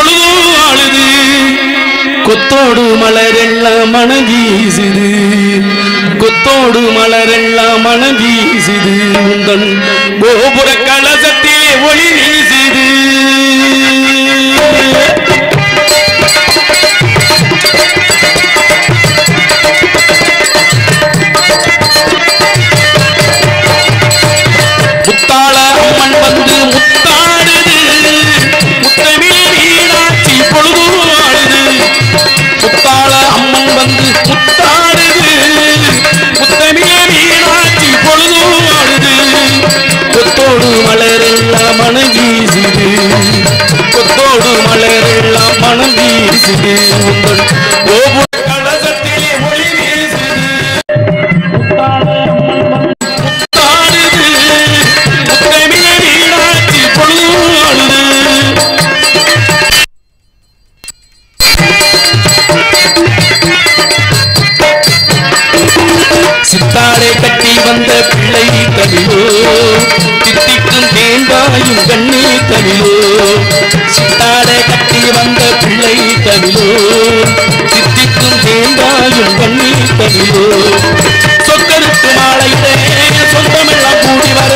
பொழுதும் ஆளுது கொத்தோடு மலரெல்லாம் மனம் வீசுது கொத்தோடு மலரெல்லாம் மனம் வீசுது உந்தன் கோபுர கலசத்திலே ஒளி வீசுது முத்தாள அம்மன் வந்து முத்தாடுது முத்தமே மீனாட்சி பொழுதும் ஆடுது முத்தாள அம்மன் வந்து முத்தாடுது முத்தமே மீனாட்சி பொழுதும் ஆடுது கொத்தோடு மலரெல்லாம் மனம் வீசுது கொத்தோடு மலரெல்லாம் மனம் வீசுது உங்கள் கோபுர கலசத்திலே ஒளி வீசுது முத்தாள அம்மன் வந்து முத்தாடுது முத்தமே மீனாட்சி பொழுதும் ஆடுது சித்தாடை கட்டி வந்த பிள்ளை தமிழோ தித்திக்கும் தேங்காயும் கண்ணி தமிழோ சித்தாடை கட்டி வந்த பிள்ளை தமிழோ தித்திக்கும் தேங்காயும் கண்ணி தமிழோ சொக்கருக்கு மாலையிடே சொந்தமெல்லாம் கூடி வர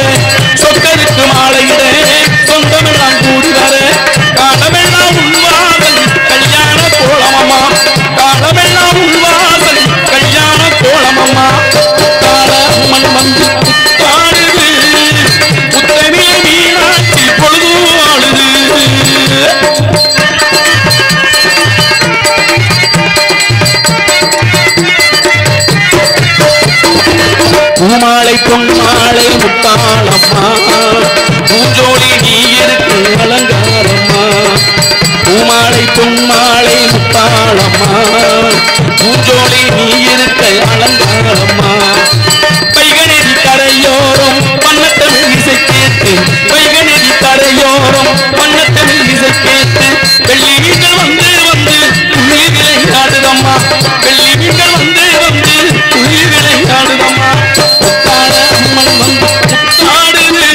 சொக்கருக்கு மாலையிடே சொந்தமெல்லாம் கூடி வர காலமெல்லாம் உள்வாசல் கல்யாண கோலமம்மா காலமெல்லாம் உள்வாசல் கல்யாண கோலமம்மா முத்தாள அம்மன் வந்து முத்தாடுது முத்தமே மீனாட்சி பொழுதும் ஆடுது பூமாலை பொன்மாலை முத்தாளம்மா பூஞ்சோடி நீ இருக்கு அலங்காரம்மா பூமாலை பொன்மாலை முத்தாளம்மா பூஞ்சோடி நீ இருக்க அலங்காரம்மா வைகநதி கரையோரம் வண்ணத்தமிழ் இசை கேட்டு வைகநதி கரையோரம் வண்ணத்தமிழ் இசை கேட்டு வெள்ளி மீன்கள் வந்து வந்து துள்ளி விளையாடுதம்மா வெள்ளி மீன்கள் வந்து வந்து துள்ளி விளையாடுதம்மா முத்தாள அம்மன் வந்து முத்தாடுது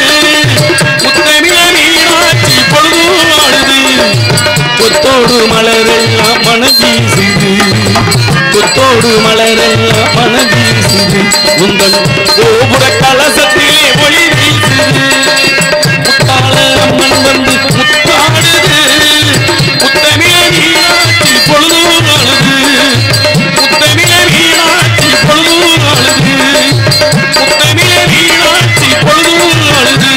முத்தமிழ மீனாட்சி பொழுதும் ஆடுது கொத்தோடு மலரெல்லாம் மனம் வீசுது கொத்தோடு மலரெல்லாம் மனம் வீசுது உங்கள் கோபுர கலசத்திலே ஒளி வீசுது முத்தாள அம்மன் வந்து முத்தாடுது முத்தமிழ மீனாட்சி பொழுதும் ஆடுது முத்தமிழ மீனாட்சி பொழுதும் ஆடுது முத்தமிழ மீனாட்சி பொழுதும் ஆடுது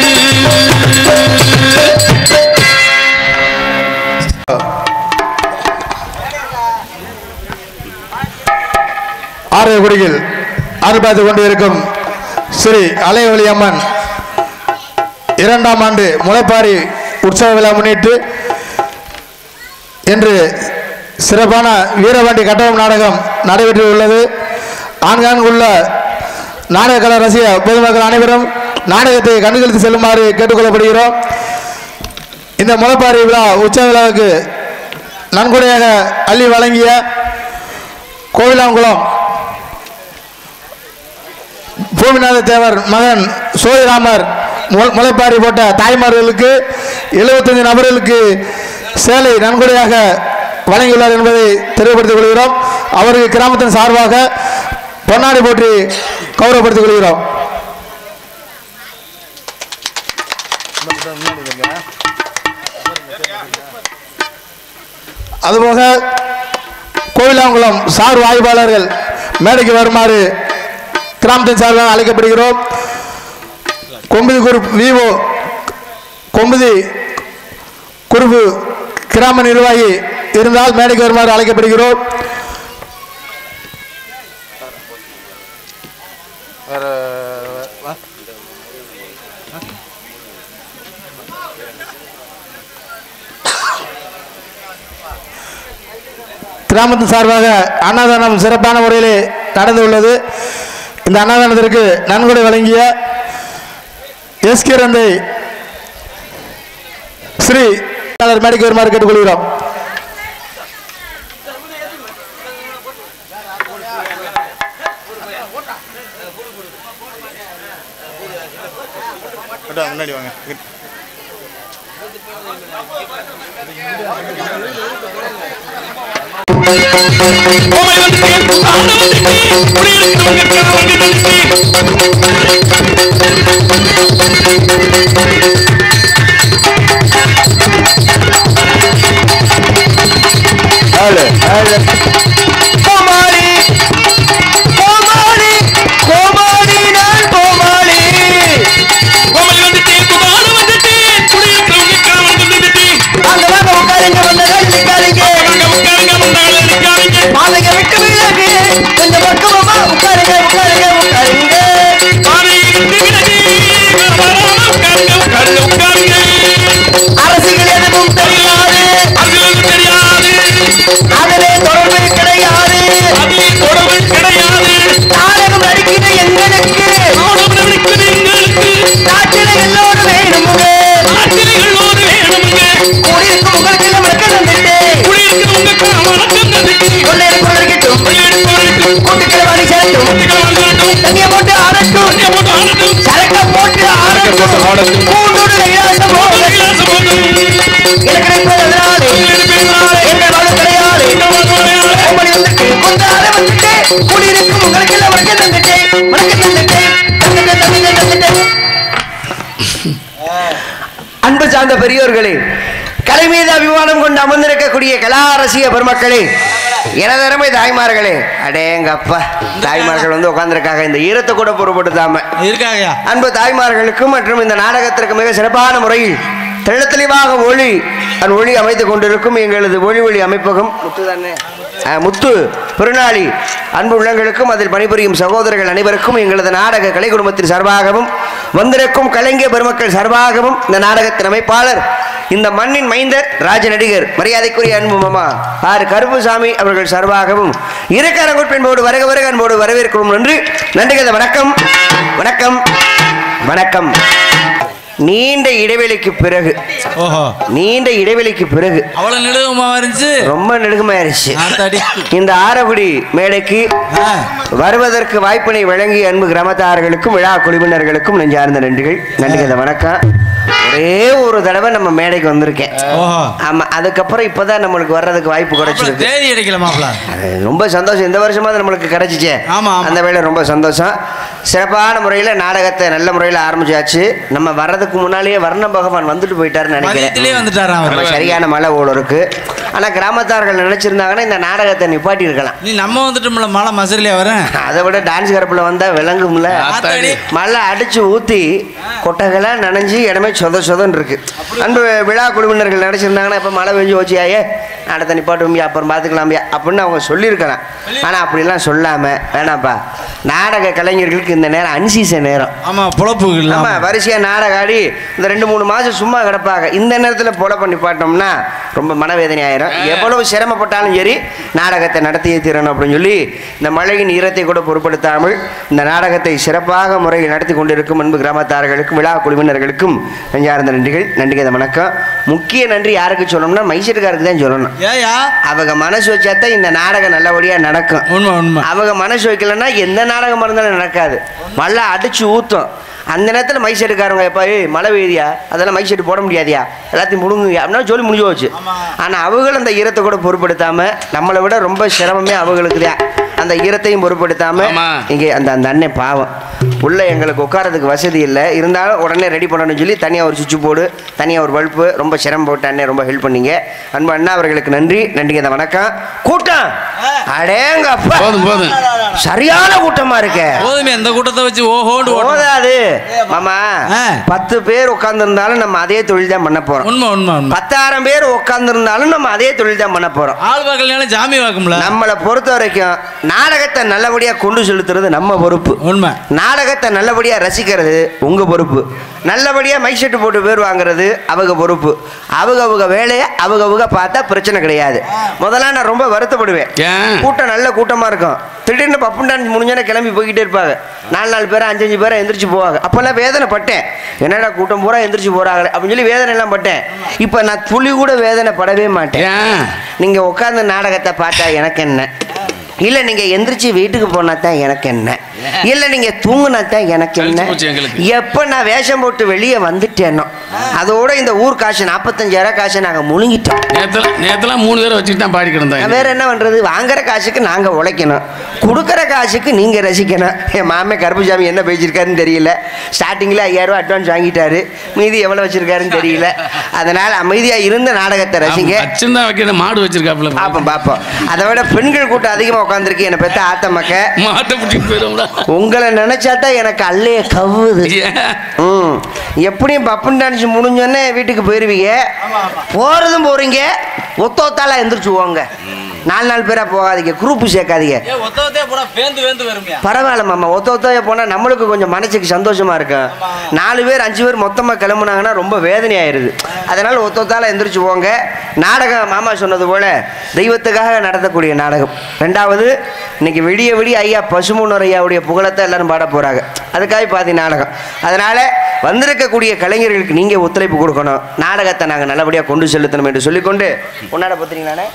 ஆரைக்குடியில் அனுபவித்துக் கொண்டிருக்கும் ஸ்ரீ அலைவழி அம்மன் 2ஆம் ஆண்டு முளைப்பாரி உற்சவ விழா முன்னிட்டு இன்று சிறப்பான வீரபாண்டி கட்டபொம்மன் நாடகம் நடைபெற்று உள்ளது. ஆங்காங்குள்ள நாடக கலை ரசிக பொதுமக்கள் அனைவரும் நாடகத்தை கண்டுகளித்து செல்லுமாறு கேட்டுக்கொள்ளப்படுகிறோம். இந்த முளைப்பாரி விழா உற்சவ விழாவுக்கு நன்கொடையாக அள்ளி வழங்கிய கோவிலாங்குளம் பூமிநாத தேவர் மகன் சோதிராமர் முளைப்பாரி போட்ட தாய்மார்களுக்கு 75 நபர்களுக்கு சேலை நன்கொடையாக வழங்கியுள்ளார் என்பதை தெரியப்படுத்திக் கொள்கிறோம். அவருக்கு கிராமத்தின் சார்பாக பொன்னாடை போற்றி கௌரவப்படுத்திக் கொள்கிறோம். அதுபோக கோவிலாங்குளம் சார் ஆய்வாளர்கள் மேடைக்கு வருமாறு கிராமத்தின் சார்பாக அழைக்கப்படுகிறோம். கொம்புதி குரூப் விவோ கொம்புதி குரூப் கிராம நிர்வாகி இருந்தால் மேடைக்கு வருமாறு அழைக்கப்படுகிறோம். கிராமத்தின் சார்பாக அன்னதானம் சிறப்பான முறையில் நடந்து உள்ளது. இந்த அன்னதானத்திற்கு நன்கொடை வழங்கிய எஸ்கே ரந்தை ஸ்ரீ மேடைக்கு வருமாறு கேட்டுக்கொள்கிறோம். முன்னாடி வாங்க. அன்பு சார்ந்த பெரியோர்களே, கலை மீது அபிமானம் கொண்டு அமர்ந்திருக்கக்கூடிய கலா ரசிக பெருமக்களே, எனதருமை தாய்மார்களே, அடேங்கப்பா தாய்மார்கள் வந்து உட்கார்ந்துருக்காங்க. இந்த ஈரத்தை கூட பொறுப்படுத்தாம இருக்காங்க. அன்பு தாய்மார்களுக்கும் மற்றும் இந்த நாடகத்திற்கு மிக சிறப்பான முறையில் தெள்ள தெளிவாக ஒளி அமைத்துக் கொண்டிருக்கும் எங்களது ஒளி அமைப்பகம் முத்து பெருநாளி அன்பு உள்ளங்களுக்கும் அதில் பணிபுரியும் சகோதரர்கள் அனைவருக்கும் எங்களது நாடக கலை குடும்பத்தின் சார்பாகவும் வந்திருக்கும் கலைஞர் பெருமக்கள் சார்பாகவும் இந்த நாடகத்தின் அமைப்பாளர் இந்த மண்ணின் மைந்தர் ராஜ நடிகர் மரியாதைக்குரிய அன்பு மாமா ஆர் கருப்புசாமி அவர்கள் சார்பாகவும் இருக்கரங்குட் என்போடு வருக அன்போடு வரவேற்கிறோம். நன்றி. வணக்கம் வணக்கம் வணக்கம். நீண்ட இடைவெளிக்கு பிறகு அவ்வளவு நெடுகமா இருந்துச்சு, ரொம்ப நெடுகமா இருந்துச்சு. இந்த ஆரகுடி மேடைக்கு வருவதற்கு வாய்ப்பினை வழங்கி அன்பு கிராமத்தார்களுக்கும் விழா குழுவினர்களுக்கும் நெஞ்சார்ந்த நன்றிகள். வணக்கம். ஒரே ஒரு தடவை நம்ம மேடைக்கு வந்திருக்கேன். ஆமா, அதுக்கப்புறம் இப்பதான் நம்மளுக்கு வர்றதுக்கு வாய்ப்பு கிடைச்சிருக்கு. ரொம்ப சந்தோஷம். இந்த வருஷமா நம்மளுக்கு கிடைச்சிச்சே, அந்த வேலை ரொம்ப சந்தோஷம். சிறப்பான முறையில் நாடகத்தை நல்ல முறையில் ஆரம்பிச்சாச்சு. நம்ம வர்றதுக்கு முன்னாலேயே வர்ண பகவான் வந்துட்டு போயிட்டாருன்னு நினைக்கிறேன். சரியான மழை ஓடு இருக்கு. ஆனா கிராமத்தார்கள் நினைச்சிருந்தாங்கன்னா இந்த நாடகத்தை நிப்பாட்டி இருக்கலாம். நம்ம வந்துட்டு மழை மசரிலே வர அதை விட டான்ஸ் கரப்புல வந்தா விளங்கும்ல. மழை அடிச்சு ஊத்தி கொட்டைகளாம் நனைஞ்சு இடமே சொதன்னு இருக்கு. அன்பு விழா குழுவினர்கள் நினைச்சிருந்தாங்கன்னா இப்ப மழை பெஞ்சு வச்சியாயே நாடகத்தை நிப்பாட்டுமியா அப்புறம் பார்த்துக்கலாமியா அப்படின்னு அவங்க சொல்லியிருக்கலாம். ஆனா அப்படிலாம் சொல்லாம வேணாப்பா, நாடக கலைஞர்களுக்கு இந்த நேரம் அன்சீசன் நேரம். ஆமா, பொழப்பு ஆமா, வரிசையா நாடகம் ஆடி இந்த 2-3 மாசம் சும்மா கிடப்பாங்க. இந்த நேரத்தில் பொழப்ப நிப்பாட்டோம்னா ரொம்ப மனவேதனை ஆயிரும். எவ்வளவு சிரமப்பட்டாலும் சரி நாடகத்தை நடத்தியே தீரணும் அப்படின்னு சொல்லி இந்த மழையின் ஈரத்தை கூட பொருட்படுத்தாமல் இந்த நாடகத்தை சிறப்பாக முறையில் நடத்தி கொண்டிருக்கும் அன்பு கிராமத்தார்களுக்கும் விழா குழுவினர்களுக்கும் நெஞ்சார்ந்த நன்றிகள். வணக்கம். முக்கிய நன்றி யாருக்கு சொல்லணும்னா மைசூர்காருக்கு தான் சொல்லணும். அவங்க மனசு வச்சாத்தான் இந்த நாடகம் நல்லபடியா நடக்கும். அவங்க மனசு வைக்கலன்னா எந்த நாடகம் இருந்தாலும் நடக்காது. மழை அடிச்சு ஊத்தும். அந்த நேரத்தில் மைசெட்டுக்காரங்க எப்போ மழை பெய்தியா அதெல்லாம் மைசெட்டு போட முடியாதியா எல்லாத்தையும் முடுங்குங்க அப்படின்னா சொல்லி முடிஞ்சு போச்சு. ஆனால் அவங்களும் அந்த ஈரத்தை கூட பொருட்படுத்தாம நம்மளை விட ரொம்ப சிரமமே அவங்களுக்கு தான். அந்த ஈரத்தையும் பொருட்படுத்தாம இங்கே அந்த அண்ணன் பாவம் உள்ள எங்களுக்கு உட்காரதுக்கு வசதி இல்லை, இருந்தாலும் உடனே ரெடி பண்ணணும்னு சொல்லி தனியாக ஒரு சுவிட்ச் போர்டு தனியாக ஒரு பல்பு ரொம்ப சிரமம் போட்டு அண்ணன் ரொம்ப ஹெல்ப் பண்ணீங்க. அன்பு அண்ணா அவர்களுக்கு நன்றிங்க. வணக்கம். கூட்டம் அடேங்கப்பா போதும் சரியான கூட்டமா இருக்கு. இந்த கூட்டத்தை வச்சு ஓடாது மாமா. 10 பேர் உட்கார்ந்து இருந்தாலும் நம்ம அதே தொழில் தான் பண்ண போறோம். 10,000 பேர் உட்கார்ந்து இருந்தாலும் நம்ம அதே தொழில் தான் பண்ண போறோம். ஜாமி வாக்கும்ல. நம்மளை பொறுத்த வரைக்கும் நாடகத்தை நல்லபடியா கொண்டு செலுத்துறது நம்ம பொறுப்பு. உண்மை. நாடகத்தை நல்லபடியா ரசிக்கிறது உங்க பொறுப்பு. நல்லபடியா மைக் செட்டு போட்டு பேர் வாங்குறது அவங்க பொறுப்பு. அவங்க வேலையை அவங்க பார்த்தா பிரச்சனை கிடையாது. முதல்ல நான் ரொம்ப வருத்தப்படுவேன். கூட்டம் நல்ல கூட்டமா இருக்கும், திடீர்னு பப்பு டான்ஸ் முடிஞ்சோன்னா கிளம்பி போய்கிட்டே இருப்பாங்க. 4 பேர் 5 பேரை எந்திரிச்சு போவாங்க. அப்பெல்லாம் வேதனை பட்டேன், என்னடா கூட்டம் பூரா எந்திரிச்சு போறாங்க அப்படின்னு சொல்லி வேதனை எல்லாம் பட்டேன். இப்ப நான் துளி கூட வேதனை படவே மாட்டேன். நீங்க உட்கார்ந்து நாடகத்தை பார்த்தா எனக்கு என்ன, இல்லை நீங்கள் எந்திரிச்சு வீட்டுக்கு போனால் தான் எனக்கு என்ன. இல்ல நீங்க தூங்குனாதான் எனக்கு என்ன. எப்ப நான் வேஷம் போட்டு வெளியே வந்துட்டேனோ அதோட இந்த ஊர் காசு 45,000 காசை நாங்க முழுங்கிட்டோம். நேத்துல 3 பேரை வச்சுட்டு தான் பாடி கிடந்தேன். வேற என்ன பண்றது? வாங்குற காசுக்கு நாங்க உழைக்கணும், கொடுக்குற காசுக்கு நீங்க ரசிக்கணும். என் மாமே கருப்புசாமி என்ன பேசியிருக்காருன்னு தெரியல. ஸ்டார்டிங்ல 5,000 ரூபாய் அட்வான்ஸ் வாங்கிட்டாரு, மீதி எவ்வளவு வச்சிருக்காருன்னு தெரியல. அதனால அமைதியா இருந்த நாடகத்தை ரசிங்க. மாடு வச்சிருக்காப்ல பாப்போம் பாப்போம். அதை விட பெண்கள் கூட்டம் அதிகமா உட்காந்துருக்கு. என்னை பெத்த ஆத்த மக்க உங்களை நினைச்சாதான் எனக்கு அல்லைய கவுது. எப்படியும் பப்புன்னு டான்ஸ் முடிஞ்சோன்னே வீட்டுக்கு போயிருவீங்க. போறதும் போறீங்க, ஒத்தால எந்திரிச்சு போங்க. 4 பேரா போகாதீங்க, குரூப் சேர்க்காதீங்க. பரவாயில்ல மாமா, ஒத்த போனா நம்மளுக்கு கொஞ்சம் மனசுக்கு சந்தோஷமா இருக்கும். 4 பேர் 5 பேர் மொத்தமா கிளம்புனாங்கன்னா ரொம்ப வேதனை ஆயிருது. அதனால ஒத்தால எந்திரிச்சு போங்க. நாடகம் மாமா சொன்னது போல தெய்வத்துக்காக நடத்தக்கூடிய நாடகம். 2வது இன்னைக்கு விடிய விடிய ஐயா பசுமுன்னர் ஐயாவுடைய புகழத்தை எல்லாரும் பாட போறாங்க. அதுக்காக பாதி நாடகம். அதனால வந்திருக்கக்கூடிய கலைஞர்களுக்கு நீங்க ஒத்துழைப்பு கொடுக்கணும். நாடகத்தை நாங்கள் நல்லபடியாக கொண்டு செலுத்தணும் என்று சொல்லிக்கொண்டு உன்னாட பத்திரிங்களானே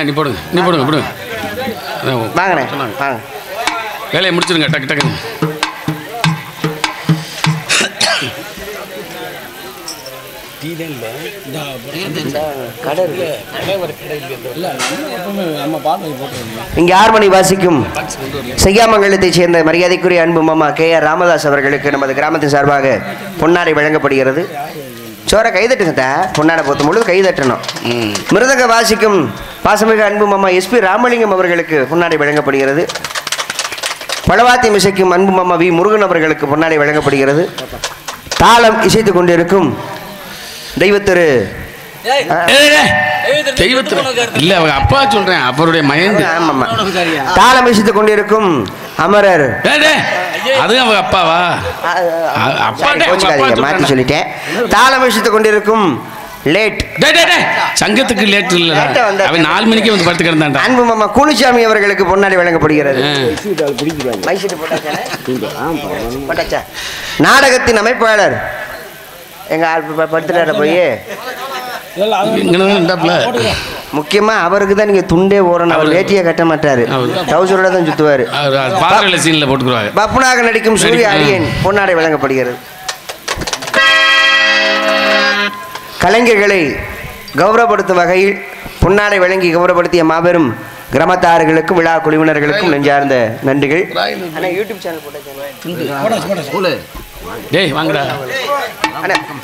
நீ போடுங்க, நீ போடுங்க, போடுங்க. வாங்கண்ணே, வாங்க. வேலையை முடிச்சிருங்க டக்கு டக்கு. இங்கே 6 மணி வாசிக்கும் செய்யாமங்கலத்தைச் சேர்ந்த மரியாதைக்குரிய அன்பு மாமா KR ராமதாஸ் அவர்களுக்கு நமது கிராமத்தின் சார்பாக பொன்னாடை வழங்கப்படுகிறது. சோற கைதட்டுங்க, பொன்னாடை பொறுத்தும் பொழுது கைதட்டணும். மிருதங்க வாசிக்கும் பாசமிகு அன்பு மாமா SP ராமலிங்கம் அவர்களுக்கு பொன்னாடை வழங்கப்படுகிறது. பழவாத்தி மிசைக்கும் அன்பு மாமா V முருகன் அவர்களுக்கு பொன்னாடை வழங்கப்படுகிறது. தாளம் இசைத்துக் கொண்டிருக்கும் தெய்வத்திரு இல்ல அவங்க அப்பா சொல்றேன், அவருடைய மயந்து தாளம் இசைத்துக் கொண்டிருக்கும் அமரர். அது அவங்க அப்பாவா? மாத்தி சொல்லிட்டேன். தாளம் இசைத்துக் கொண்டிருக்கும் லேட் சங்கத்துக்கு லேட் இல்ல, அவன் 4 மணிக்கு வந்து படுத்து கிடந்தான். அன்பு மாமா குளிச்சாமி அவர்களுக்கு பொன்னாடி வழங்கப்படுகிறது. நாடகத்தின் அமைப்பாளர் எங்க படுத்துட்டார போய் முக்கியமா அவருக்கு தான் நீங்க துண்டே ஓடணும். அவர் வேட்டியை கட்ட மாட்டாரு, டவுசரோட தான் சுத்துவாரு. பப்புனாக நடிக்கும் சூரிய அரியன் பொன்னாடை வழங்கப்படுகிறது. கலைஞர்களை கௌரவப்படுத்தும் வகையில் பொன்னாடை வழங்கி கௌரவப்படுத்திய மாபெரும் கிராமத்தார்களுக்கும் விழா குழுவினர்களுக்கும் நெஞ்சார்ந்த நன்றிகள். யூடியூப் சேனல்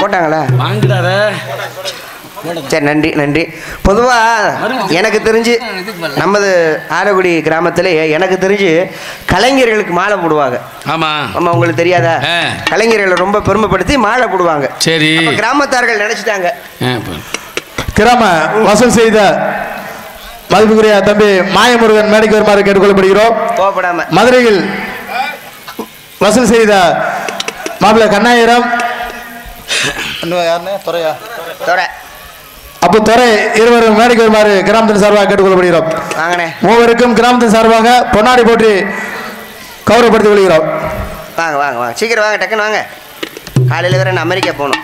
போட்டாங்களா? சரி, நன்றி நன்றி. பொதுவாக எனக்கு தெரிஞ்சு நமது ஆரக்குடி கிராமத்தில் எனக்கு தெரிஞ்சு கலைஞர்களுக்கு மாலை போடுவாங்க. ஆமாம், உங்களுக்கு தெரியாதா? கலைஞர்களை ரொம்ப பெருமைப்படுத்தி மாலை போடுவாங்க. சரி, கிராமத்தார்கள் நினைச்சிட்டாங்க. கிராம வசூல் செய்த மதிப்புக்குரிய தம்பி மாயமுருகன் மேடைக்கு வருமாறு கேட்டுக்கொள்ளப்படுகிறோம். மதுரையில் வசூல் செய்த மாப்பிள்ளை கண்ணாயிரம் அப்போ துறை இருவரும் மேடைக்கு வருமாறு கிராமத்தின் சார்பாக கேட்டுக்கொள்ளப்படுகிறோம். மூவருக்கும் கிராமத்தின் சார்பாக பொன்னாடி போற்றி கௌரவப்படுத்திக் கொள்கிறோம். வாங்க வாங்க வாங்க, சீக்கிரம் வாங்க, டக்குன்னு வாங்க. காலையில் வேற நான் அமெரிக்கா போகணும்.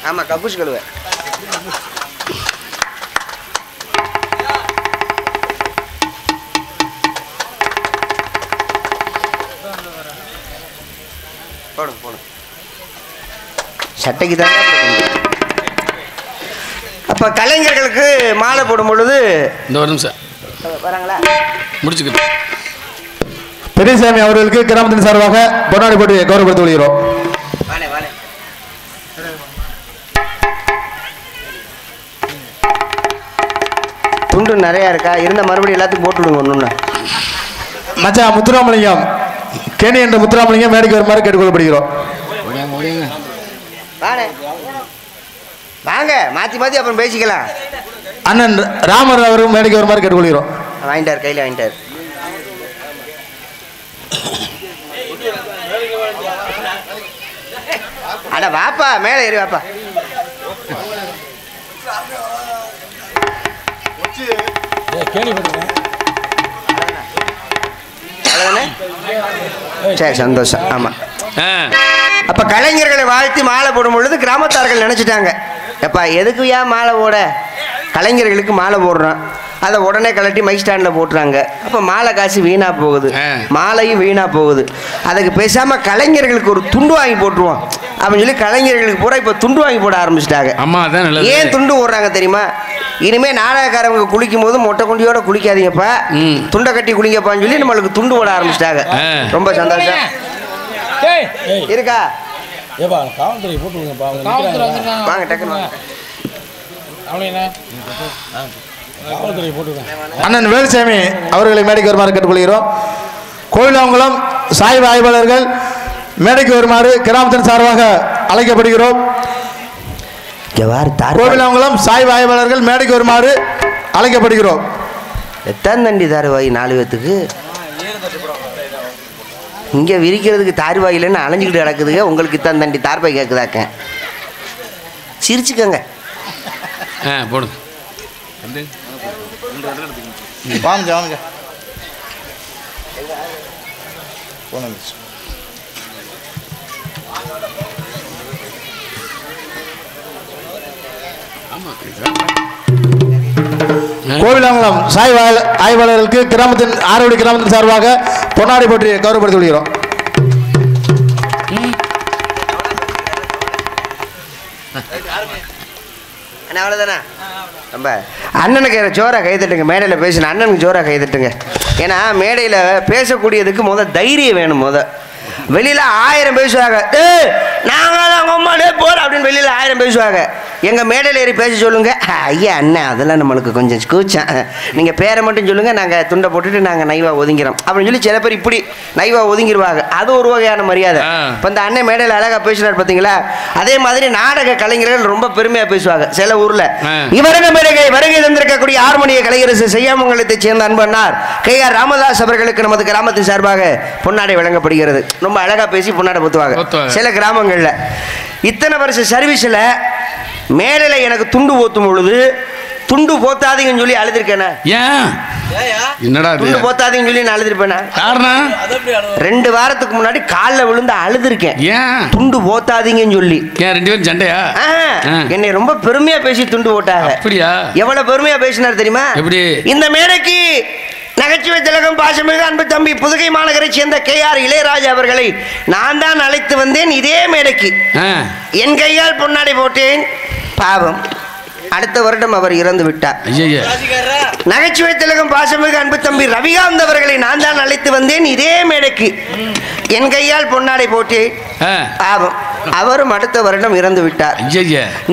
ஆமாம், கக்கூஸ் கழுவேன். போடும் போடும் சட்டைக்கு தான். அப்ப கலைஞர்களுக்கு மாலை போடும் பொழுது இந்த ஒரு நிமிஷம் வராங்களா முடிச்சுக்கிட்டு பெரியசாமி அவர்களுக்கு கிராமத்தின் சார்பாக பொன்னாடி போட்டு கௌரவப்படுத்திக் கொள்கிறோம். துண்டு நிறைய இருக்கா? இருந்த மறுபடியும் எல்லாத்துக்கும் போட்டு விடுங்க. ஒன்று மச்சா முத்துராமலிங்கம் கேணி என்ற முத்துராமலிங்கம் மேடைக்கு வருமாறு கேட்டுக்கொள்ளப்படுகிறோம். வாங்க, மாத்தி மாத்தி அப்புறம் பேசிக்கலாம். அண்ணன் ராமர் அவரும் மேடைக்கு வருமாறு கேட்டுக்கொள்கிறோம். வாங்கிட்டார், கையில் வாங்கிட்டார். அட வாப்பா, மேலே ஏறி வாப்பா. சரி, சந்தோஷம். ஆமா, அப்ப கலைஞர்களை வாழ்த்தி மாலை போடும் பொழுது கிராமத்தார்கள் நினைச்சிட்டாங்க, எப்பா எதுக்கு ஏன் மாலை போட? கலைஞர்களுக்கு மாலை போடுறோம். அதை உடனே கலட்டி மைக் ஸ்டாண்டில் போட்டுறாங்க. அப்போ மாலை காசு வீணாக போகுது, மாலையும் வீணாக போகுது. அதுக்கு பேசாமல் கலைஞர்களுக்கு ஒரு துண்டு வாங்கி போட்டுருவோம் அப்படின்னு சொல்லி கலைஞர்களுக்கு பூரா இப்போ துண்டு வாங்கி போட ஆரம்பிச்சிட்டாங்க. ஏன் துண்டு போடுறாங்க தெரியுமா? இனிமேல் நாடகக்காரங்க குளிக்கும் போது மொட்டை குண்டியோட குளிக்காதீங்கப்பா, துண்டை கட்டி குளிங்கப்பான்னு சொல்லி நம்மளுக்கு துண்டு போட ஆரம்பிச்சிட்டாங்க. ரொம்ப சந்தோஷம் இருக்கா? வாங்க டக்குன்னு வாங்க. அண்ணன் வேலுசாமி அவர்களை மேடைக்கு வருமாறு கேட்டுக்கொள்கிறோம். கோயிலாங்குளம் சாய்வு ஆய்வாளர்கள் மேடைக்கு வருமாறு கிராமத்தின் சார்பாக அழைக்கப்படுகிறோம். கோவிலாங்குளம் சாய்வு ஆய்வாளர்கள் மேடைக்கு வருமாறு அழைக்கப்படுகிறோம். எத்தனை தண்டி தார்வாய் 4 பேத்துக்கு இங்கே விரிக்கிறதுக்கு தார்வாய் இல்லைன்னு அலைஞ்சிக்கிட்டு கிடக்குதுங்க. உங்களுக்கு இத்தனை தண்டி தார்பாய் கேட்குதாக்க? சிரிச்சுக்கங்க. போடுங்க. வாங்க வாங்க. கோவிலாங்குளம் சாய்வு ஆய்வாளர்களுக்கு கிராமத்தின் ஆரோடி கிராமத்தின் சார்பாக பொன்னாடை போற்றி கௌரவப்படுத்தி கொள்கிறோம். அவ்வளோதானே? ரொம்ப அண்ணனுக்கு ஜோராக கைதட்டுங்க. மேடையில் பேசின அண்ணனுக்கு ஜோராக கைதட்டுங்க. ஏன்னா மேடையில் பேசக்கூடியதுக்கு தைரியம் வேணும். வெளியில் 1000 பேசுவாங்க, நாங்கள் அவங்க அம்மாடே போகிறோம் அப்படின்னு வெளியில் 1000 பேசுவாங்க. எங்கள் மேடையில் ஏறி பேச சொல்லுங்க, ஐயா அண்ணன் அதெல்லாம் நம்மளுக்கு கொஞ்சம் கூச்சம், நீங்கள் பேரை மட்டும் சொல்லுங்கள், நாங்கள் துண்டை போட்டுட்டு நாங்கள் நைவாக ஒதுங்கிறோம் அப்படின்னு சொல்லி சில பேர் இப்படி நைவாக ஒதுங்கிடுவாங்க. அது ஒரு வகையான மரியாதை. இப்போ இந்த அண்ணன் மேடையில் அழகாக பேசுகிறார் பார்த்தீங்களா? அதே மாதிரி நாடக கலைஞர்கள் ரொம்ப பெருமையாக பேசுவாங்க. சில ஊரில் இவரக மேடகை வருகை தந்திருக்கக்கூடிய ஹார்மோனிய கலைஞரசு செய்யாமங்கலத்தைச் சேர்ந்த அன்பனார் KR ராமதாஸ் அவர்களுக்கு நமது கிராமத்தின் சார்பாக பொன்னாடை வழங்கப்படுகிறது. ரொம்ப அழகாக பேசி பொன்னாடை பொத்துவாங்க. சில கிராமங்களில் இத்தனை வருஷ சர்வீஸில் மேடையில் எனக்கு துண்டு போத்தும் பொழுது துண்டு போத்தாதீங்கன்னு சொல்லி அழுதுருக்கேன். என்னடா துண்டு போத்தாதீங்கன்னு சொல்லி நான் அழுதுருப்பேன். காரணம் 2 வாரத்துக்கு முன்னாடி காலில் விழுந்து அழுதுருக்கேன். துண்டு போத்தாதீங்கன்னு சொல்லி. 2 பேரும் சண்டையா? என்னை ரொம்ப பெருமையா பேசி துண்டு போட்டாங்க. அப்படியா? எவ்வளவு பெருமையா பேசினார் தெரியுமா? எப்படி? இந்த மேடைக்கு நகைச்சுவை திலகம் பாசமிகு அன்பு தம்பி புதுகை மாநகரை சேர்ந்த KR இளையராஜா அவர்களை நான் தான் அழைத்து வந்தேன் இதே மேடைக்கு. என் கையால் பொன்னாடை போட்டேன். பாவம், அடுத்த வருடம் அவர் இறந்து விட்டார். நகைச்சுவை திலகம் பாசமிகு அன்பு தம்பி ரவிகாந்த் அவர்களை நான் தான் அழைத்து வந்தேன் இதே மேடைக்கு. என் கையால் பொன்னாடை போட்டேன். பாவம், அவரும் அடுத்த வருடம் இறந்து விட்டார்.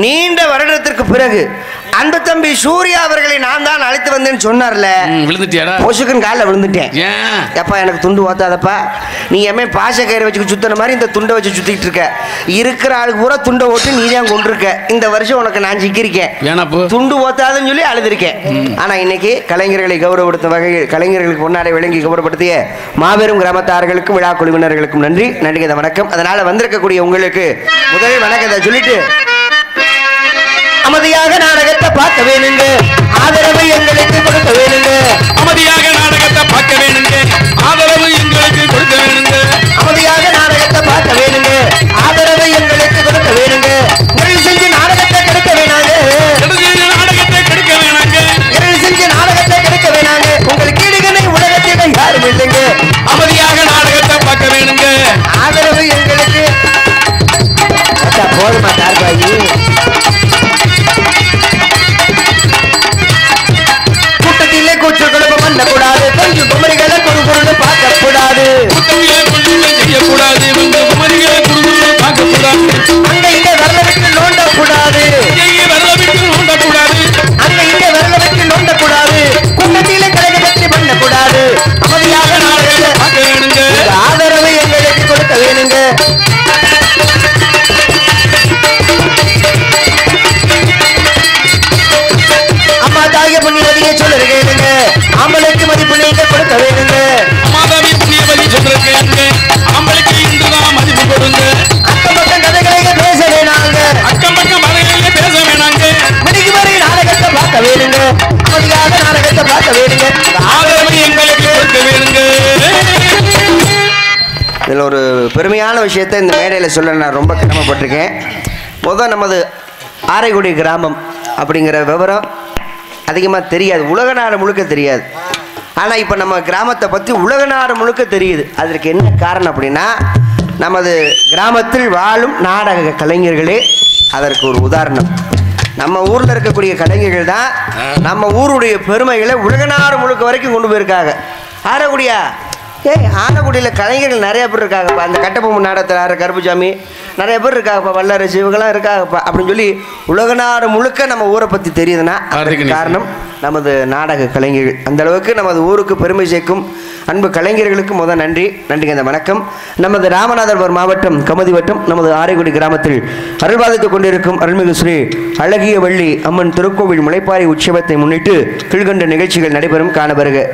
நீண்ட வருடத்திற்கு பிறகு அன்பு தம்பி சூர்யா அவர்களை நான் தான் அழைத்து வந்தேன்னு சொன்னார்ல, பொசுக்குன்னு காலில் விழுந்துட்டேன். எப்பா எனக்கு துண்டு ஓத்தாதப்பா, நீ எம்மே பாச கயிறை வச்சு சுத்தின மாதிரி இந்த துண்டை வச்சு சுத்திட்டு இருக்க. இருக்கிற ஆளுக்கு பூரா துண்டை ஓட்டு நீ தான் கொண்டிருக்க. இந்த வருஷம் உனக்கு நான் சிக்கிருக்கேன், துண்டு ஓத்தாதுன்னு சொல்லி அழுதுருக்கேன். ஆனா இன்னைக்கு கலைஞர்களை கௌரவப்படுத்தும் வகையில் கலைஞர்களுக்கு பொன்னாடை விளங்கி கௌரவப்படுத்திய மாபெரும் கிராமத்தார்களுக்கும் விழா குழுவினர்களுக்கும் நன்றி நன்றிகத வணக்கம். அதனால வந்திருக்கக்கூடிய உங்களுக்கு முதலில் வணக்கத்தை சொல்லிட்டு அமைதியாக நாடகத்தை பார்க்க வேணுங்க, ஆதரவு எங்களுக்கு கொடுக்க வேணுங்க. அமைதியாக நாடகத்தை பார்க்க வேணுங்க, ஆதரவு எங்களுக்கு கொடுக்க வேணுங்க. அமைதியாக நாடகத்தை பார்க்க வேணுங்க, ஆதரவு எங்களுக்கு கொடுக்க வேணுங்க. இருள் செஞ்சு நாடகத்தை கெடுக்க வேணாங்க, நாடகத்தை கெடுக்க வேணாங்க, இருள் செஞ்சு நாடகத்தை கெடுக்க வேணாங்க. உங்களுக்கு ஈடுகணை உலகத்தில் யாரும் இல்லைங்க. அமைதியாக நாடகத்தை பார்க்க வேணுங்க, ஆதரவு எங்களுக்கு போதுமா தார்பாயி? கூட்டத்திலே கூச்சு குழப்பம் பண்ணக்கூடாது, கொஞ்சம் குமரிகளை குறுகுறுன்னு பார்க்கக்கூடாது, செய்யக்கூடாது, பார்க்கக்கூடாது, அங்க இங்க வரல விட்டு நோண்டக்கூடாது, அங்க இங்க வரல விட்டு நோண்டக்கூடாது, கூட்டத்திலே கலைக பற்றி பண்ணக்கூடாது. அமைதியாக நாடகத்தை பார்க்க வேணுங்க, ஆதரவு எங்களுக்கு கொடுக்க வேணுங்க. அம்மா தாய புண்ணியவதியை சொல்லுங்க கேளுங்க, ஆம்பளைக்கு மதிப்பு நீங்க கொடுக்க வேணுங்க. அம்மாதாவி புண்ணியவதி சொல்லுங்க, ஆம்பளைக்கு இன்றுதான் மதிப்பு கொடுங்க. அக்கம் பக்கம் கதைகளை பேச வேணாங்க, அக்கம் பக்கம் கதைகளை பேச வேணாங்க. மணிக்கு வரை நாடகத்தை பார்க்க வேணுங்க, அமைதியாக நாடகத்தை பார்க்க வேணுங்க, ஆதரவு எங்களுக்கு கொடுக்க வேணுங்க. இதில் ஒரு பெருமையான விஷயத்தை இந்த மேடையில் சொல்ல நான் ரொம்ப கடமைப்பட்டிருக்கேன். நமது ஆரைக்குடி கிராமம் அப்படிங்கிற விவரம் அதிகமாக தெரியாது, உலக நாடு முழுக்க தெரியாது. ஆனால் இப்போ நம்ம கிராமத்தை பற்றி உலக நாடு முழுக்க தெரியுது. அதற்கு என்ன காரணம் அப்படின்னா, நமது கிராமத்தில் வாழும் நாடக கலைஞர்களே அதற்கு ஒரு உதாரணம். நம்ம ஊரில் இருக்கக்கூடிய கலைஞர்கள் தான் நம்ம ஊருடைய பெருமைகளை உலக நாடு முழுக்க வரைக்கும் கொண்டு போயிருக்காங்க. ஆரக்குடியா, ஆனக்குடியில் கலைஞர்கள் நிறைய பேர் இருக்காங்கப்பா. அந்த கட்டபொம்மன் நாடகத்தில் ஆற கருப்புசாமி நிறைய பேர் இருக்காங்கப்பா, வல்லரசு இவங்கெல்லாம் இருக்காங்கப்பா அப்படின்னு சொல்லி உலக நாடு முழுக்க நம்ம ஊரை பற்றி தெரியுதுன்னா அதுக்கு காரணம் நமது நாடக கலைஞர்கள். அந்த அளவுக்கு நமது ஊருக்கு பெருமை சேர்க்கும் அன்பு கலைஞர்களுக்கு முதல் நன்றி. நன்றிங்க. அந்த வணக்கம். நமது ராமநாதபுரம் மாவட்டம் கமுதி வட்டம் நமது ஆரைக்குடி கிராமத்தில் அருள்பாதித்துக் கொண்டிருக்கும் அருள்மிகு ஸ்ரீ அழகிய வள்ளி அம்மன் திருக்கோவில் முளைப்பாரி உற்சவத்தை முன்னிட்டு கீழ்கண்ட நிகழ்ச்சிகள் நடைபெறும் காணவருக.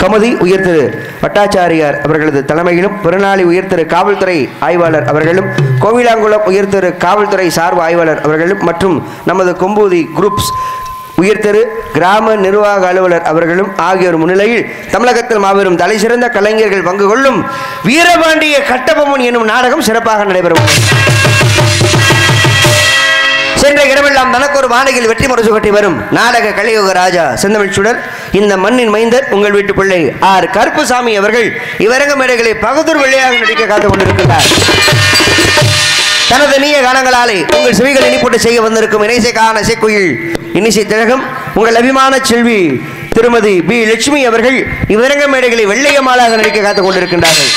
கமுதி உயர் திரு பட்டாச்சாரியார் அவர்களது தலைமையிலும், பிறநாளி உயர் திரு காவல்துறை ஆய்வாளர் அவர்களும், கோவிலாங்குளம் உயர் திரு காவல்துறை சார்பு ஆய்வாளர் அவர்களும் மற்றும் நமது கொம்பூதி குரூப்ஸ் உயர்திரு கிராம நிர்வாக அலுவலர் அவர்களும் ஆகியோர் முன்னிலையில் தமிழகத்தில் மாபெரும் தலை சிறந்த கலைஞர்கள் பங்கு கொள்ளும் வீரபாண்டிய கட்டபொம்மன் என்னும் நாடகம் சிறப்பாக நடைபெறும். சென்ற இடமெல்லாம் தனக்கு ஒரு வானகில் வெற்றி முரசு கட்டி வரும் நாடக கலியுக ராஜா செந்தமிழ் சுடர் இந்த மண்ணின் மைந்தர் உங்கள் வீட்டு பிள்ளை ஆர் கருப்புசாமி அவர்கள் இவரங்க மேடைகளை பகுதூர் வழியாக நடிக்க காத்துக் கொண்டிருக்கிறார். தனது நீய கானங்களாலே உங்கள் செவிகள் இனிப்போட்டு செய்ய வந்திருக்கும் இணைசைக்கான இசைக்குயில் இன்னிசை திலகம் உங்கள் அபிமான செல்வி திருமதி பி லட்சுமி அவர்கள் இவரங்க மேடைகளை வெள்ளையமாலாக நடிக்க காத்துக் கொண்டிருக்கின்றார்கள்.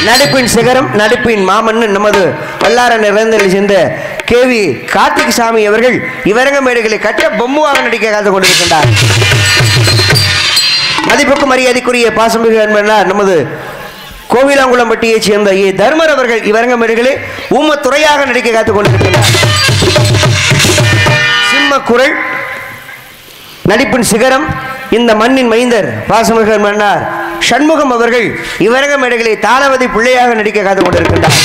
நடிப்பின் சிகரம், நடிப்பின் மாமன்னன் நமது வல்லார நிறைந்தலில் சேர்ந்த கேவி கார்த்திக் சாமி அவர்கள் இவரங்க மேடைகளை கட்ட பொம்முவாக நடிக்க காத்துக் கொண்டிருக்கின்றார். மதிப்புக்கு மரியாதைக்குரிய பாசமிகு அன்பனார் நமது கோவிலாங்குளம்பட்டியைச் சேர்ந்த ஏ தர்மர் அவர்கள் இவரங்க மேடைகளே ஊமத்துறையாக நடிக்க காத்துக் கொண்டிருக்கிறார். சிம்ம குரல், நடிப்பின் சிகரம், இந்த மண்ணின் மைந்தர் பாசமிகு மன்னார் சண்முகம் அவர்கள் இவரங்க மேடைகளை தாளவதி பிள்ளையாக நடிக்க காத்துக் கொண்டிருக்கின்றார்.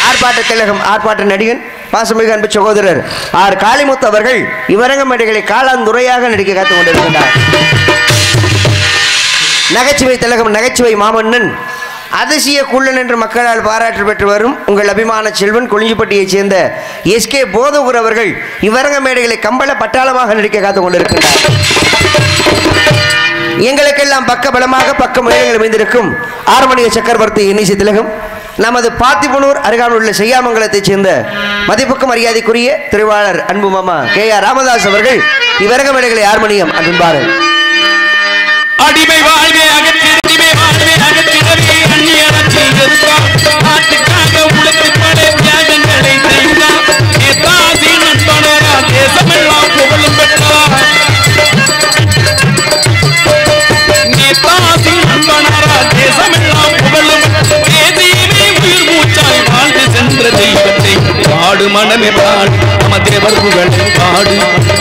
ஆர்ப்பாட்ட திலகம், ஆர்ப்பாட்ட நடிகன் பாசமிகு அன்பு சகோதரர் ஆர் காளிமுத்து அவர்கள் இவரங்க மேடைகளை காலாந்துறையாக நடிக்க காத்துக் கொண்டிருக்கின்றார். நகைச்சுவை திலகம், நகைச்சுவை மாமன்னன் அதிசய குள்ளன் என்று மக்களால் பாராட்டு பெற்று வரும் உங்கள் அபிமான செல்வன் கொளிஞ்சிப்பட்டியைச் சேர்ந்த எஸ்கே போதகுர் அவர்கள் இவரங்க மேடைகளை கம்பள பட்டாளமாக நடிக்க காத்துக் கொண்டிருக்கின்றார். எங்களுக்கெல்லாம் பக்க பலமாக பக்க மேடைகள் அமைந்திருக்கும் ஆர்மணிய சக்கரவர்த்தி இன்னிசை திலகம் நமது பாத்திபுனூர் அருகாமல் உள்ள செய்யாமங்கலத்தைச் சேர்ந்த மதிப்புக்கும் மரியாதைக்குரிய திருவாளர் அன்பு மாமா கே ஆர் ராமதாஸ் அவர்கள் இவரங்க மேடைகளை ஆர்மணியம் அன்பார்கள். அடிமை வாழ்வே அகற்றிடவே அந்நியத்தில் இருந்தார் நாட்டுக்காக உழைத்து பட தியாகங்களை செய்தார். நேதாஜி நண்பனரா தேசமெல்லாம் புகழும் பெற்றார். நேதாஜி நண்பனரா தேசமெல்லாம் புகழும் தேதியிலே உயிர் மூச்சாய் வாழ்ந்து சென்ற தெய்வத்தை பாடு மனமே பாடு நம தேவர் புகழை பாடு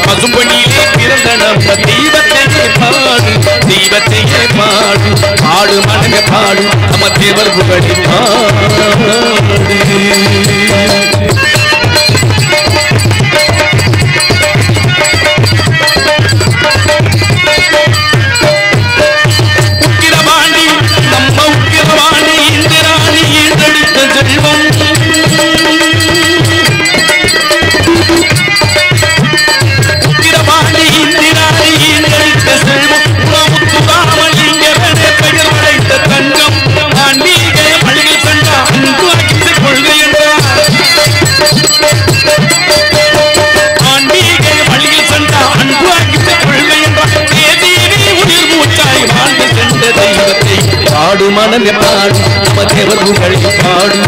பசும்பணியிலே பிறந்த நம்ம தெய்வத்தையே பாடு தெய்வத்தையே பாடு பாடு மனமே பாடு நம்ம தேவர் புகழை பாடு. உக்கிரவாணி நம்ம உக்கிரவாணி இந்திராணி ஈண்டெடுத்த செல்வம் உக்கிரவாணி இந்திராணி ஈண்டெடுத்த செல்வம் உலமுத்துகாமல் இங்கவனே பெயர் உழைத்த தங்கம் ஆன்மீக மளிகை கண்டா அன்பு அகிம்சை கொள்கை என்றார். ஆன்மீக மளிகை கண்டா அன்பு அகிம்சை கொள்கை என்றார். தேதியிலே உயிர் மூச்சாய் வாழ்ந்து சென்ற தெய்வத்தை பாடு மனமே பாடு நம்ம தேவர் புகழை பாடு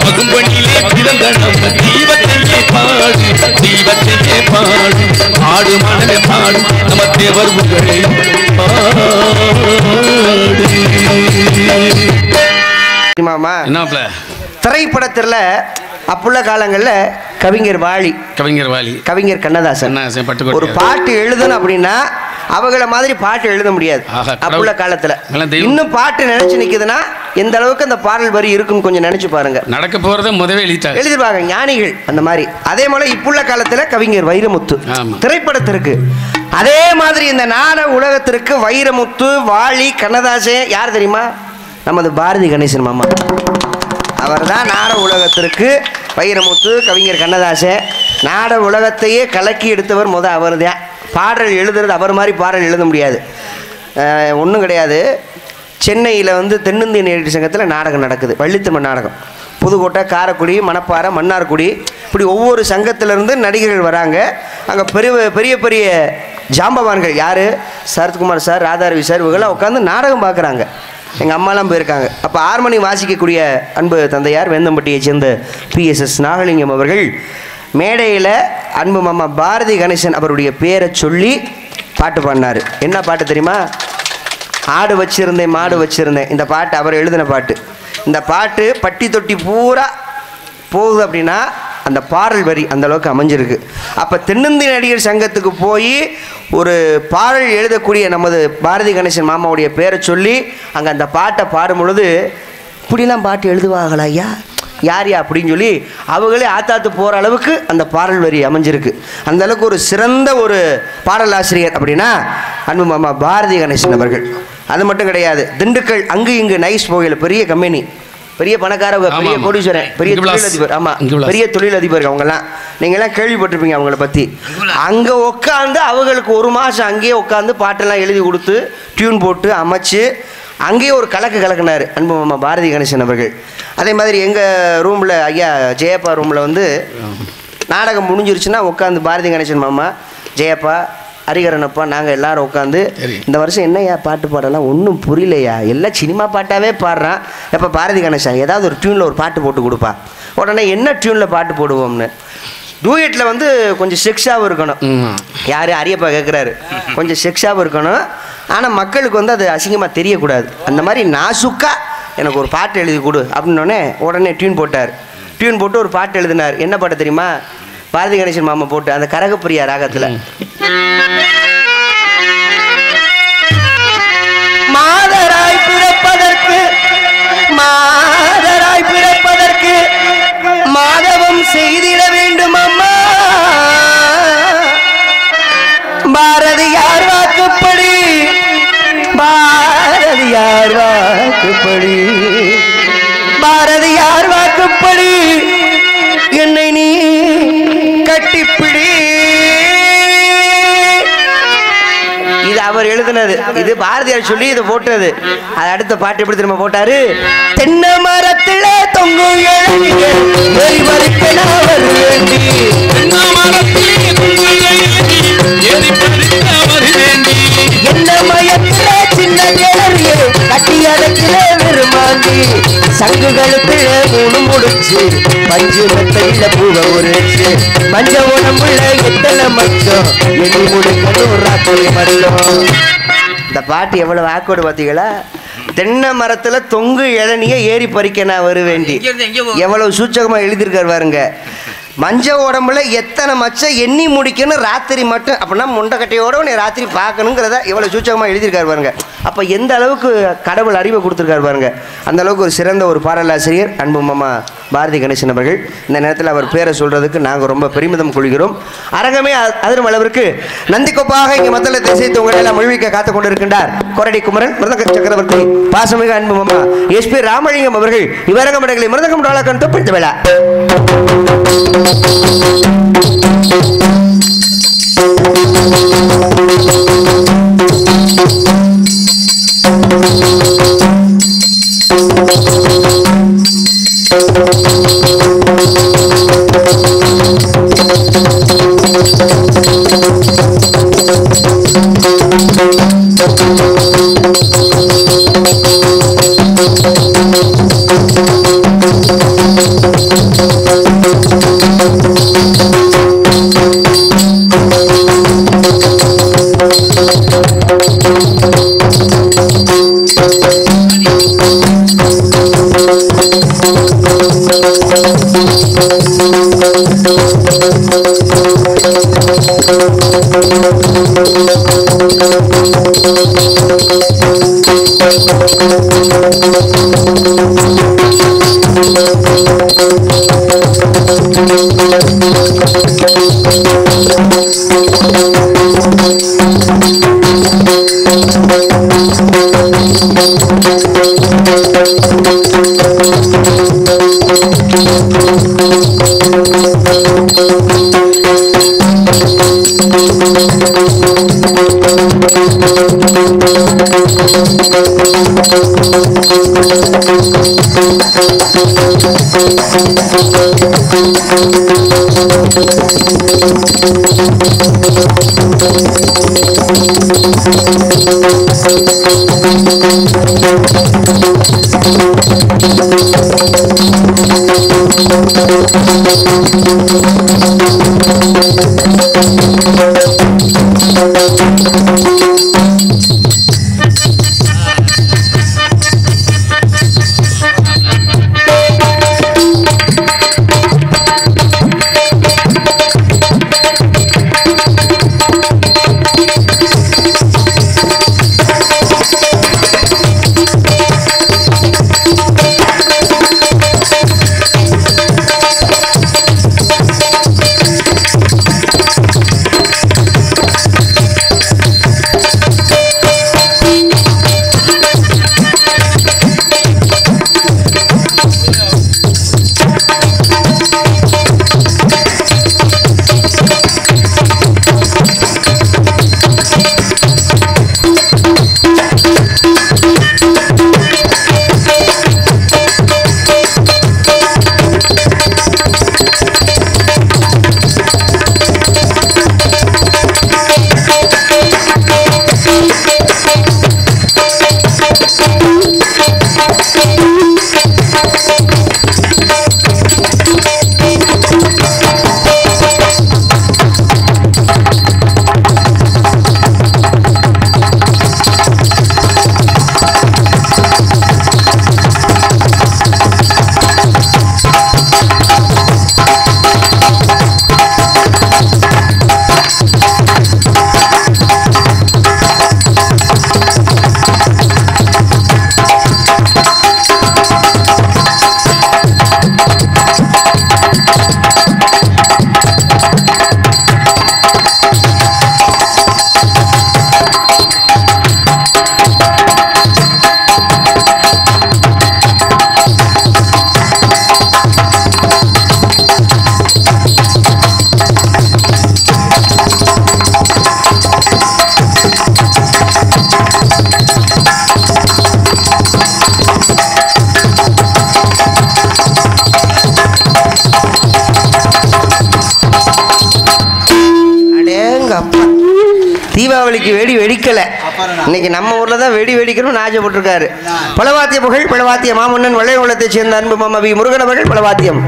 பகும்பணியிலே பிறந்த நம்ம தெய்வத்தையே பாடு தெய்வத்தையே பாடு பாடு மனமே பாடு நம்ம தேவர் புகழை பாடு. மாமா என்னப்ல திரைப்படத்துல அப்புள்ள காலங்கள்ல கவிஞர் வாலி, கவிஞர் கண்ணதாசன் ஒரு பாட்டு எழுதணும் அப்படின்னா அவங்கள மாதிரி பாட்டு எழுத முடியாது. அப்புள்ள காலத்துல இன்னும் பாட்டு நினைச்சு நிக்குதுன்னா எந்த அளவுக்கு அந்த பாடல் வரி இருக்கும் கொஞ்சம் நினைச்சு பாருங்க. நடக்க போறத முதவே எழுதிருப்பாங்க ஞானிகள் அந்த மாதிரி. அதே போல இப்புள்ள காலத்துல கவிஞர் வைரமுத்து திரைப்படத்திற்கு, அதே மாதிரி இந்த நாடக உலகத்திற்கு வைரமுத்து, வாலி, கண்ணதாசன் யார் தெரியுமா? நமது பாரதி கணேசன் மாமா. அவர் தான் நாடக உலகத்திற்கு வைரமுத்து, கவிஞர் கண்ணதாசன், நாடக உலகத்தையே கலக்கி எடுத்தவர் அவர் தான். பாடல் எழுதுறது அவர் மாதிரி பாடல் எழுத முடியாது, ஒன்றும் கிடையாது. சென்னையில் தென்னிந்திய நடிகர் சங்கத்தில் நாடகம் நடக்குது, வள்ளித்தமிழ் நாடகம். புதுக்கோட்டை, காரைக்குடி, மணப்பாறை, மன்னார்குடி, இப்படி ஒவ்வொரு சங்கத்திலேருந்து நடிகர்கள் வராங்க. அங்கே பெரிய பெரிய ஜாம்பவான்கள் யார், சரத்குமார் சார், ராதாரவி சார், இவங்கெல்லாம் உட்காந்து நாடகம் பார்க்குறாங்க. எங்கள் அம்மாலாம் போயிருக்காங்க. அப்போ ஹார்மோனி வாசிக்கக்கூடிய அன்பு தந்தையார் வேந்தம்பட்டியை சேர்ந்த PSS நாகலிங்கம் அவர்கள் மேடையில் அன்பு மாமா பாரதி கணேசன் அவருடைய பேரை சொல்லி பாட்டு பாடினார். என்ன பாட்டு தெரியுமா? ஆடு வச்சிருந்தேன் மாடு வச்சிருந்தேன். இந்த பாட்டு அவர் எழுதின பாட்டு. இந்த பாட்டு பட்டி தொட்டி பூரா போகுது அப்படின்னா அந்த பாடல் வரி அந்த அளவுக்கு அமைஞ்சிருக்கு. அப்போ தென்னிந்திய நடிகர் சங்கத்துக்கு போய் ஒரு பாடல் எழுதக்கூடிய நமது பாரதி கணேசன் மாமாவுடைய பேரை சொல்லி அங்கே அந்த பாட்டை பாடும் பொழுது இப்படிலாம் பாட்டு எழுதுவாங்களா ஐயா, யார் அப்படின்னு சொல்லி அவங்களே ஆத்தாத்து போகிற அளவுக்கு அந்த பாடல் வரி அமைஞ்சிருக்கு. அந்த அளவுக்கு ஒரு சிறந்த ஒரு பாடலாசிரியர் அப்படின்னா அன்பு மாமா பாரதி கணேசன் அவர்கள். அது மட்டும் கிடையாது, திண்டுக்கல் அங்கு இங்கு நைஸ் போகையில் பெரிய கம்பெனி, பெரிய பணக்காரவங்க, பெரிய கோடீஸ்வரன், பெரிய தொழிலதிபர். ஆமாம், பெரிய தொழிலதிபர். அவங்கெல்லாம் நீங்கள்லாம் கேள்விப்பட்டிருப்பீங்க அவங்கள பற்றி. அங்கே உட்காந்து அவங்களுக்கு ஒரு மாதம் அங்கேயே உட்காந்து பாட்டெல்லாம் எழுதி கொடுத்து டியூன் போட்டு அமைச்சு அங்கேயே ஒரு கலக்குனார் அன்பு மாமா பாரதி கணேசன் அவர்கள். அதே மாதிரி எங்கள் ரூமில் ஐயா ஜெயப்பா ரூமில் நாடகம் முடிஞ்சிருச்சுன்னா உட்காந்து பாரதி கணேசன் மாமா, ஜெயப்பா, ஹரிகரனப்பா, நாங்கள் எல்லாரும் உட்காந்து இந்த வருஷம் என்னையா பாட்டு பாடலாம் ஒன்றும் புரியலையா, எல்லாம் சினிமா பாட்டாகவே பாடுறான், எப்போ பாரதி கணேசன் ஏதாவது ஒரு டியூனில் ஒரு பாட்டு போட்டு கொடுப்பா. உடனே என்ன டியூனில் பாட்டு போடுவோம்னு டூயட்டில் கொஞ்சம் செக்ஸாகவும் இருக்கணும். யார் அரியப்பா கேட்குறாரு, கொஞ்சம் செக்ஸாகவும் இருக்கணும். ஆனால் மக்களுக்கு அது அசிங்கமாக தெரியக்கூடாது. அந்த மாதிரி நாசுக்கா எனக்கு ஒரு பாட்டு எழுதி கொடு அப்படின்னோடனே உடனே டியூன் போட்டார். டியூன் போட்டு ஒரு பாட்டு எழுதினார். என்ன பாட்டு தெரியுமா? பாரதி கணேசன் மாமா போட்டு அந்த கரகப்பிரியா ராகத்தில் மாதராய் பிறப்பதற்கு மாதவம் செய்திட வேண்டும் அம்மா, பாரதியார் வாக்குப்படி என்னை நீ கட்டிப்பிடி. இது அவர் எழுதினது, இது பாரதியார் சொல்லி இது போட்டது. அது அடுத்த பாட்டு எப்படி திரும்ப போட்டாரு? தென்னை மரத்தில தொங்கு என்ன மயத்தில சின்ன கிளறிய கட்டி அடைக்கிற விரும்பாண்டி சங்குகளுக்குள்ள மூணு முடிச்சு பஞ்சு மெத்தையில பூவ உரைச்சு மஞ்ச உடம்புல எத்தனை மச்சம் எண்ணி முடிக்கணும் ராத்திரி மல்லும். இந்த பாட்டு எவ்வளவு ஆக்கோடு பார்த்தீங்களா? தென்னை மரத்துல தொங்கு இளநிய ஏறி பறிக்க நான் வருவேண்டி எவ்வளவு சூச்சகமா எழுதியிருக்காரு பாருங்க. மஞ்ச உடம்புல எத்தனை மச்சம் எண்ணி முடிக்கணும் ராத்திரி மட்டும், அப்படின்னா முண்டக்கட்டையோட நீ ராத்திரி பார்க்கணுங்கிறத எவ்வளோ சூச்சகமாக எழுதியிருக்காரு பாருங்க. அப்போ எந்த அளவுக்கு கடவுள் அறிவை கொடுத்துருக்காரு பாருங்க. அந்த அளவுக்கு ஒரு சிறந்த ஒரு பாடலாசிரியர் அன்பு மாமா பாரதி கணேசன் அவர்கள். இந்த நேரத்தில் அவர் பேரை சொல்றதுக்கு நாங்கள் ரொம்ப பெருமிதம் கொள்கிறோம். அரங்கமே அதிரும் அளவிற்கு நந்திக்கொப்பாக இங்கே மத்தள திசைத்து உங்களை எல்லாம் மொழிவிக்க காத்து கொண்டிருக்கின்றார் கொரடி குமரன் மிருதங்க சக்கரவர்த்தி பாசமிக அன்பு மாமா SP ராமலிங்கம் அவர்கள். இவரங்க மடங்களை மிருதங்கம் டாலக்கன் தொப்பித்த வேளா. தீபாவளிக்கு வெடி வெடிக்கல, இன்னைக்கு நம்ம ஊர்ல தான் வெடி வெடிக்கணும் ஆசைப்பட்டிருக்காரு. பலவாத்திய புகழ் பலவாத்திய மாமன்னன் வளையகுளத்தை சேர்ந்த அன்பு மாமா வி முருகன் அவர்கள் பலவாத்தியம்.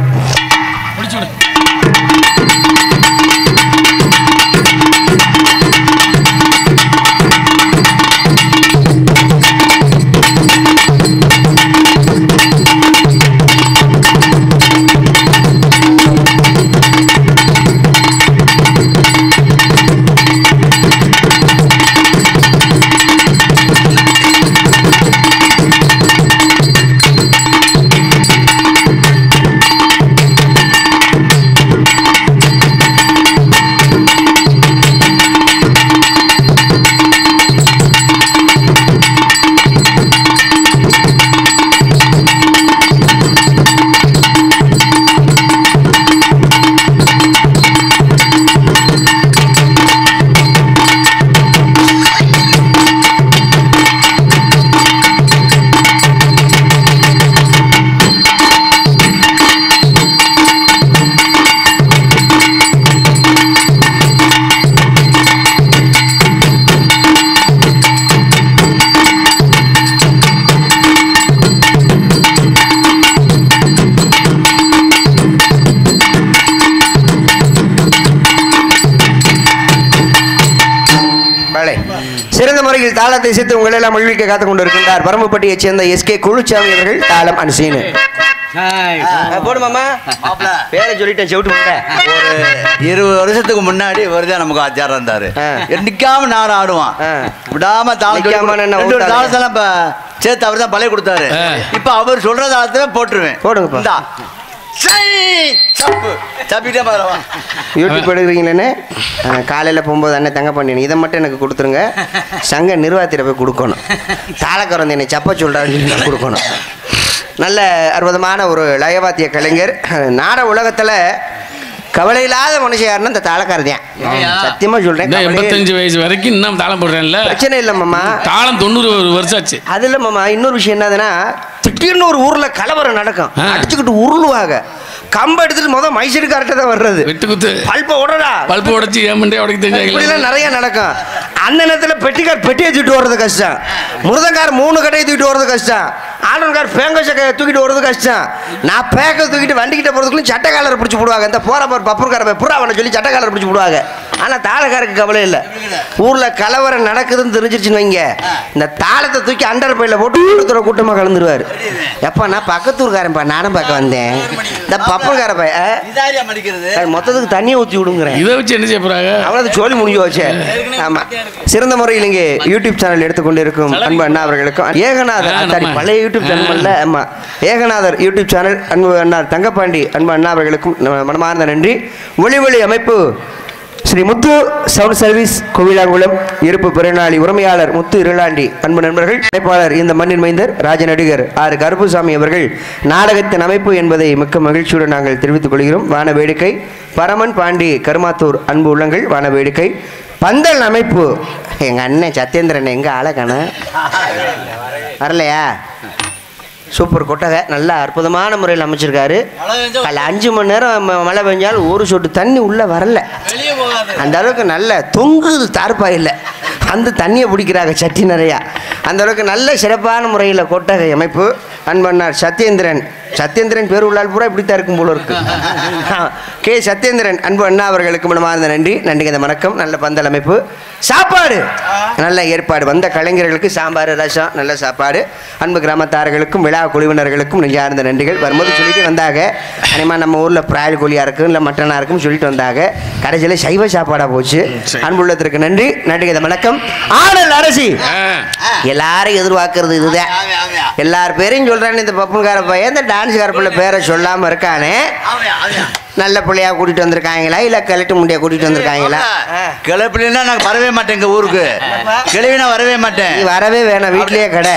சிறந்த முறையில் தாளத்தை சேர்த்து உங்களை எல்லாம் மொழிவிக்க காத்துக் கொண்டிருக்கின்றார் பரம்பப்பட்டியைச் சேர்ந்த எஸ்கே குழுச்சாமி அவர்கள். தாளம் அனுசீனு போடுமாமா பேரை சொல்லிட்டேன். செவிட்டு ஒரு 20 வருஷத்துக்கு முன்னாடி வருதான் நமக்கு ஆச்சாரம் இருந்தாரு. நிக்காம நான் ஆடுவான் விடாம தாளத்தெல்லாம் சேர்த்து அவர் தான் பழைய கொடுத்தாரு. இப்ப அவர் சொல்ற தாளத்தை போட்டுருவேன். போடுங்க யூடியூப் எடுக்கிறீங்களே. காலையில் போகும்போது அண்ணன் தங்க பண்ணினேன், இதை மட்டும் எனக்கு கொடுத்துருங்க. சங்க நிர்வாகத்தில் போய் கொடுக்கணும். தாளக்கறந்து என்னை சப்ப சொல்கிறான்னு சொல்லி கொடுக்கணும். நல்ல அற்புதமான ஒரு லயவாத்திய கலைஞர். நாட உலகத்துல கவலை இல்லாத மனுஷன் யாருன்னா இந்த தாளக்காரதியான். சத்தியமா சொல்றேன், 85 வயசு வரைக்கும் இன்னும் தாளம் போடுறேன்ல, பிரச்சனை இல்ல மாமா. தாளம் 90 வருஷம் ஆச்சு. அது இல்ல மாமா, இன்னொரு விஷயம் என்னதுன்னா, திடீர்னு ஒரு ஊர்ல கலவரம் நடக்கும், அடிச்சுக்கிட்டு உருளுவாங்க. கம்ப எடுத்துட்டு மைசூருக்கார்ட்ட தான் வர்றது, வெட்டு குத்து பல்ப உடடா, பல்ப உடைச்சு ஏமண்டே உடைக்க தெரிஞ்சாங்க. நிறைய நடக்கும். அந்த நேரத்துல பெட்டிக்கார் பெட்டியை தூக்கிட்டு வர்றது கஷ்டம், முருதங்கார் 3 கடையை தூக்கிட்டு வர்றது கஷ்டம், ஆளுநர்கார் பேங்க சக்கையை தூக்கிட்டு வர்றது கஷ்டம். நான் பேக்க தூக்கிட்டு வண்டிக்கிட்ட போறதுக்குள்ள சட்டக்காலர் பிடிச்சி போடுவாங்க. இந்த போற பப்புக்கார புறாவனை சொல்லி சட்டக்காலர் பிடிச்சி போடுவாங்க. ஆனா தாளக்காருக்கு கவலை இல்லை. ஊர்ல கலவரம் நடக்குதுன்னு தெரிஞ்சிருச்சுன்னு வைங்க, இந்த தாளத்தை தூக்கி அண்டர் பையில போட்டு ஒருத்தர கூட்டமா கலந்துருவாரு. எப்ப நான் பக்கத்தூர்காரன்பா, நானும் பார்க்க வந்தேன். இந்த பப்பன்கார பையன் மொத்தத்துக்கு தண்ணியை ஊற்றி விடுங்கிறேன். இதை வச்சு என்ன செய்ய போறாங்க? அவ்வளவு சோழி முடிஞ்சு வச்சு. ஆமா, சிறந்த முறையில் இங்கே யூடியூப் சேனல் எடுத்துக்கொண்டு இருக்கும் அன்பு அண்ணா அவர்களுக்கும், ஏகநாதர் பழைய யூடியூப் சேனல், ஆமா ஏகநாதர் யூடியூப் சேனல் அன்பு அண்ணா தங்கப்பாண்டி அன்பு அண்ணா அவர்களுக்கும் மனமார்ந்த நன்றி. ஒளி ஒளி அமைப்பு ஸ்ரீ முத்து சவுண்ட் சர்வீஸ் கோவிலாங்குளம் இருப்பு பிறநாளி உரிமையாளர் முத்து இருளாண்டி அன்பு நண்பர்கள், அமைப்பாளர் இந்த மண்ணின் மைந்தர் ராஜ நடிகர் ஆர் கருப்புசாமி அவர்கள் நாடகத்தின் அமைப்பு என்பதை மிக்க மகிழ்ச்சியுடன் நாங்கள் தெரிவித்துக் கொள்கிறோம். வான வேடிக்கை பரமன் பாண்டி கருமாத்தூர் அன்பு உள்ளங்கள் வான வேடிக்கை. பந்தல் அமைப்பு எங்க அண்ணன் சத்யேந்திரன், எங்க ஆளக்கான வரலையா? சூப்பர் கொட்டகை, நல்ல அற்புதமான முறையில் அமைச்சிருக்காரு. அதில் 5 மணி நேரம் மழை பெஞ்சாலும் ஒரு சொட்டு தண்ணி உள்ளே வரல, அந்த அளவுக்கு நல்ல தொங்குது தார்பாயில், அந்த தண்ணியை பிடிக்கிறாங்க சட்டி நிறையா. அந்த அளவுக்கு நல்ல சிறப்பான முறையில் கொட்டகை அமைப்பு. அன்பண்ணார் சத்யேந்திரன், சத்யேந்திரன் பேர் உள்ளால் பூரா இப்படித்தான் இருக்கும் போல இருக்கு. கே சத்யேந்திரன் அன்பு அண்ணா அவர்களுக்கு மனமார்ந்த நன்றி. நன்றிங்க. வணக்கம். நல்ல பந்தல் அமைப்பு, சாப்பாடு நல்ல ஏற்பாடு, வந்த கலைஞர்களுக்கு சாம்பார் ரசம் நல்ல சாப்பாடு. அன்பு கிராமத்தார்களுக்கும் விழா குழுவினர்களுக்கும் நெஞ்சார்ந்த நன்றிகள். வரும்போது சொல்லிட்டு வந்தாங்க, அனிமா நம்ம ஊரில் பிராயல் கோழியாக இருக்கும் இல்லை மட்டனாக இருக்குன்னு சொல்லிட்டு வந்தாங்க. கடைசியில் சைவ சாப்பாடாக போச்சு. அன்புள்ளத்திற்கு நன்றி. நன்றிங்க. வணக்கம். ஆடல் அரசி எல்லாரும் எதிர்பார்க்கறது இதுதான். எல்லார் பேரையும் சொல்றான்னு இந்த பப்புன்கார பையன் இந்த டான்ஸ்கார பிள்ளை பேரை சொல்லாம இருக்கானே, நல்ல பிள்ளையா கூட்டிட்டு வந்திருக்காங்களா இல்ல கிளட்டு முண்டியா கூட்டிட்டு வந்திருக்காங்களா? கிளப்பினா நான் வரவே மாட்டேன், எங்க ஊருக்கு கிளவினா வரவே மாட்டேன். நீ வரவே வேணாம், வீட்லயே கடை.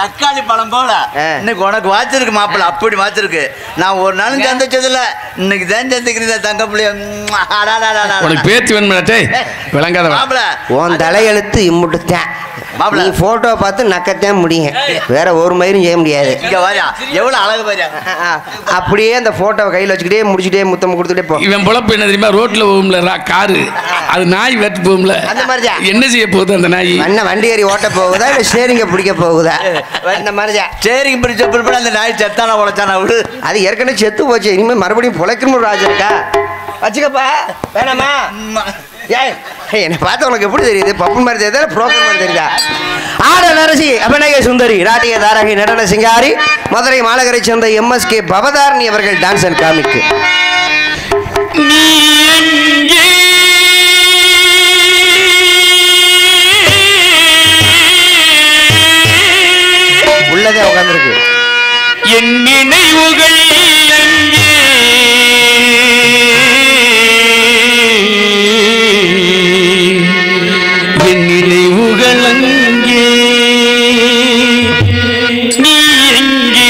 தக்காளி பழம் போல இன்னைக்கு உனக்கு வாச்சிருக்கு மாப்பிள்ள, அப்படி வாச்சிருக்கு. நான் ஒரு நாளும் சந்திச்சதுல இன்னைக்கு தான் சந்திக்கிறீங்க தங்க பிள்ளைய. பேச்சு வேணுமாட்டே விளங்காத மாப்பிள்ள, உன் தலையெழுத்து இம்முட்டுத்தான். நீ போட்டோ பார்த்து நக்கத்தான் முடியும், வேற ஒரு மயிரும் செய்ய முடியாது. எவ்வளவு அழகு பாரு. அப்படியே அந்த போட்டோவை கையில் வச்சுக்கிட்டே முடிச்சுட்டே முத்தம் கொடுத்துட்டே போ. இவன் பொழப்பு என்ன தெரியுமா? ரோட்ல போகும்ல காரு, அது நாய் வெட்டு போகும்ல, அந்த மாதிரிதான். என்ன செய்ய போகுது அந்த நாய்? என்ன வண்டி ஏறி ஓட்ட போகுதா இல்ல ஸ்டேரிங்க பிடிக்க போகுதா? இந்த மாதிரிதான். ஸ்டேரிங் பிடிச்ச பிற்பாடு அந்த நாய் செத்தானா உழைச்சானா விடு, அது ஏற்கனவே செத்து போச்சு. இனிமே மறுபடியும் பொழைக்கணும் ராஜா இருக்கா? வச்சுக்கப்பா, வேணாமா? என்ன பார்த்து உனக்கு எப்படி தெரியுது? பப்பு மாதிரி தெரியுதா புரோக்கர் மாதிரி தெரியுதா? ஆடல் அரசி அபிநய சுந்தரி ராட்டிய தாரகி நடன சிங்காரி மதுரை மாநகரை சேர்ந்த MSK பவதாரணி அவர்கள் டான்ஸ் அண்ட் காமிக்கு. உள்ளதே உட்கார்ந்துருக்கு. என் நினைவுகள் அங்கே, நீ எங்கே?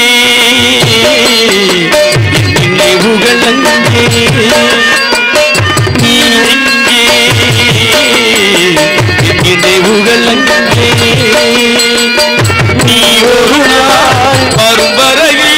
நினைவுகள் அங்கே, நீ எங்கே? நினைவுகள் அங்கே, நீ ஒரு நாள் வரும் வரையில்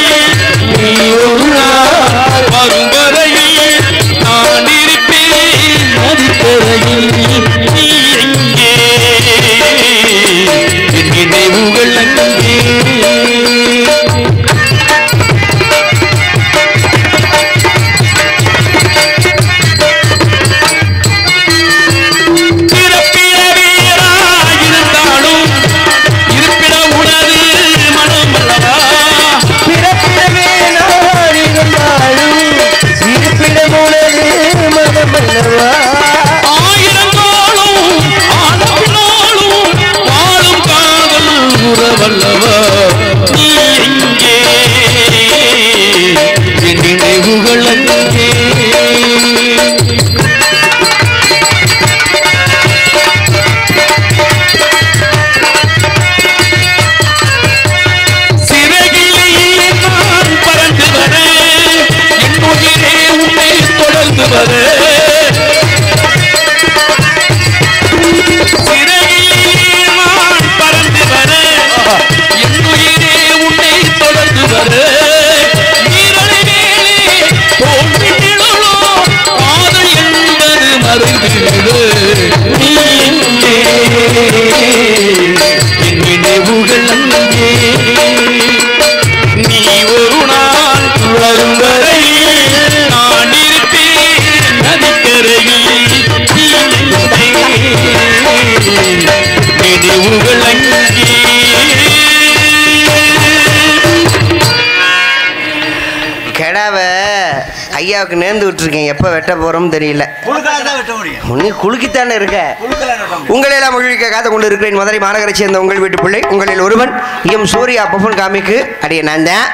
ஐயாவுக்கு நேர்ந்து விட்டுருக்கேன். எப்போ வெட்ட போறோம்னு தெரியல. நீ குலுக்கித்தானே இருக்க. உங்களை எல்லாம் மகிழ்ச்சிக்க காத்து கொண்டு இருக்கிறேன். மதுரை மாநகரை சேர்ந்த உங்கள் வீட்டு பிள்ளை உங்களில் ஒருவன் எம் சூர்யா பஃபன் காமிக்கு அடைய நான் தான்.